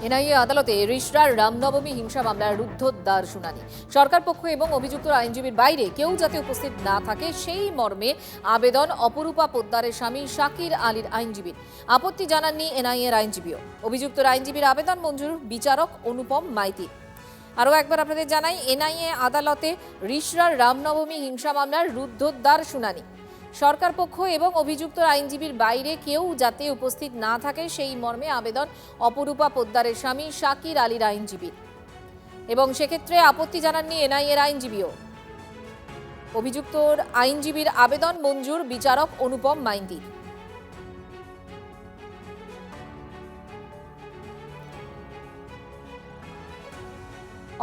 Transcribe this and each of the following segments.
NIA আদালতে রিশরার রামনবমী হিংসা মামলার রুদ্ধদ্বার শুনানি। সরকার পক্ষ এবং অভিযুক্ত আইনজীবীর বাইরে কেউ যাতে উপস্থিত না থাকে সেই মর্মে আবেদন অপরূপা পোদ্দারের স্বামী শাকির আলীর আইনজীবীর। আপত্তি জানাননি এনআইএর আইনজীবীও। অভিযুক্তের আইনজীবীর আবেদন মঞ্জুর বিচারক অনুপম মাইতি। আরও একবার আপনাদের জানাই, এনআইএ আদালতে রিশরার রামনবমী হিংসা মামলার রুদ্ধদ্বার শুনানি। সরকার পক্ষ এবং অভিযুক্ত আইনজীবীর বাইরে কেউ যাতে উপস্থিত না থাকে সেই মর্মে আবেদন অপরূপা পোদ্দারের স্বামী শাকির আলীর আইনজীবীর, এবং সেক্ষেত্রে আপত্তি জানাননি এনআইএর আইনজীবীও। অভিযুক্তর আইনজীবীর আবেদন মঞ্জুর বিচারক অনুপম মাইতি।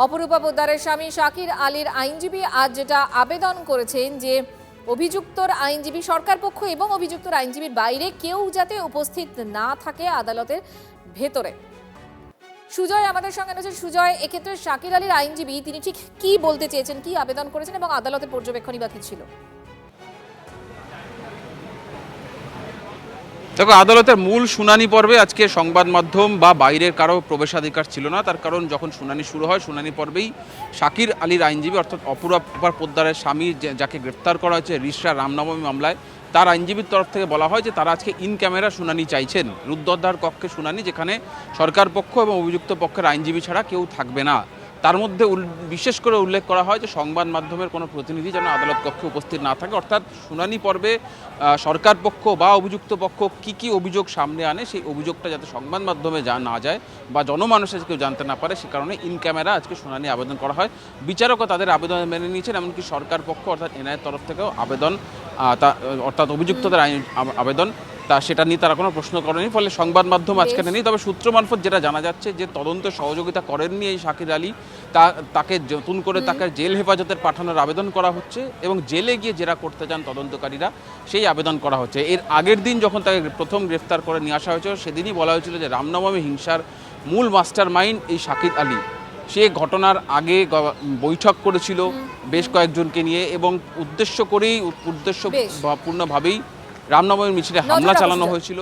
অপরূপা পোদ্দারের স্বামী শাকির আলীর আইনজীবী আজ যেটা আবেদন করেছেন যে অভিযুক্তর আইনজীবী, সরকার পক্ষ এবং অভিযুক্তর আইনজীবীর বাইরে কেউ যাতে উপস্থিত না থাকে আদালতের ভেতরে। সুজয় আমাদের সঙ্গে রয়েছে। সুজয়, এক্ষেত্রে শাকির আলীর আইনজীবী তিনি ঠিক কি বলতে চেয়েছেন, কি আবেদন করেছেন এবং আদালতের পর্যবেক্ষণই বা কি ছিল? দেখো, আদালতের মূল শুনানি পর্বে আজকে সংবাদ মাধ্যম বা বাইরের কারো প্রবেশাধিকার ছিল না। তার কারণ যখন শুনানি শুরু হয়, শুনানি পর্বেই শাকির আলীর আইনজীবী অর্থাৎ অপরূপা পোদ্দারের স্বামী যাকে গ্রেফতার করা হয়েছে রিশরার রামনবমী মামলায়, তার আইনজীবীর তরফ থেকে বলা হয় যে তারা আজকে ইন ক্যামেরা শুনানি চাইছেন, রুদ্ধদ্বার কক্ষে শুনানি, যেখানে সরকার পক্ষ এবং অভিযুক্ত পক্ষের আইনজীবী ছাড়া কেউ থাকবে না। তার মধ্যে বিশেষ করে উল্লেখ করা হয় যে সংবাদ মাধ্যমের কোনো প্রতিনিধি যেন আদালত কক্ষে উপস্থিত না থাকে। অর্থাৎ শুনানি পর্বে সরকার পক্ষ বা অভিযুক্ত পক্ষ কি অভিযোগ সামনে আনে সেই অভিযোগটা যাতে সংবাদ মাধ্যমে না যায় বা জনমানুষের কেউ জানতে না পারে, সে কারণে ইন ক্যামেরা আজকে শুনানি আবেদন করা হয়। বিচারকও তাদের আবেদন মেনে নিয়েছেন, এমনকি সরকার পক্ষ অর্থাৎ এনআইএর তরফ থেকেও আবেদন অর্থাৎ অভিযুক্তদের আবেদন সেটা নিয়ে তারা কোনো প্রশ্ন করেনি। ফলে সংবাদ মাধ্যম আজকে নেই। তবে সূত্র মারফত যেটা জানা যাচ্ছে যে তদন্ত সহযোগিতা করেননি এই শাকির আলী, তাকে নতুন করে তাকে জেল হেফাজতের পাঠানোর আবেদন করা হচ্ছে এবং জেলে গিয়ে জেরা করতে চান তদন্তকারীরা, সেই আবেদন করা হচ্ছে। এর আগের দিন যখন তাকে প্রথম গ্রেফতার করে নিয়ে আসা হয়েছিল, সেদিনই বলা হয়েছিল যে রামনবমী হিংসার মূল মাস্টার মাইন্ড এই শাকির আলী। সে ঘটনার আগে বৈঠক করেছিল বেশ কয়েকজনকে নিয়ে এবং উদ্দেশ্যপূর্ণভাবেই রামনবমীর মিছিলে হামলা চালানো হয়েছিল।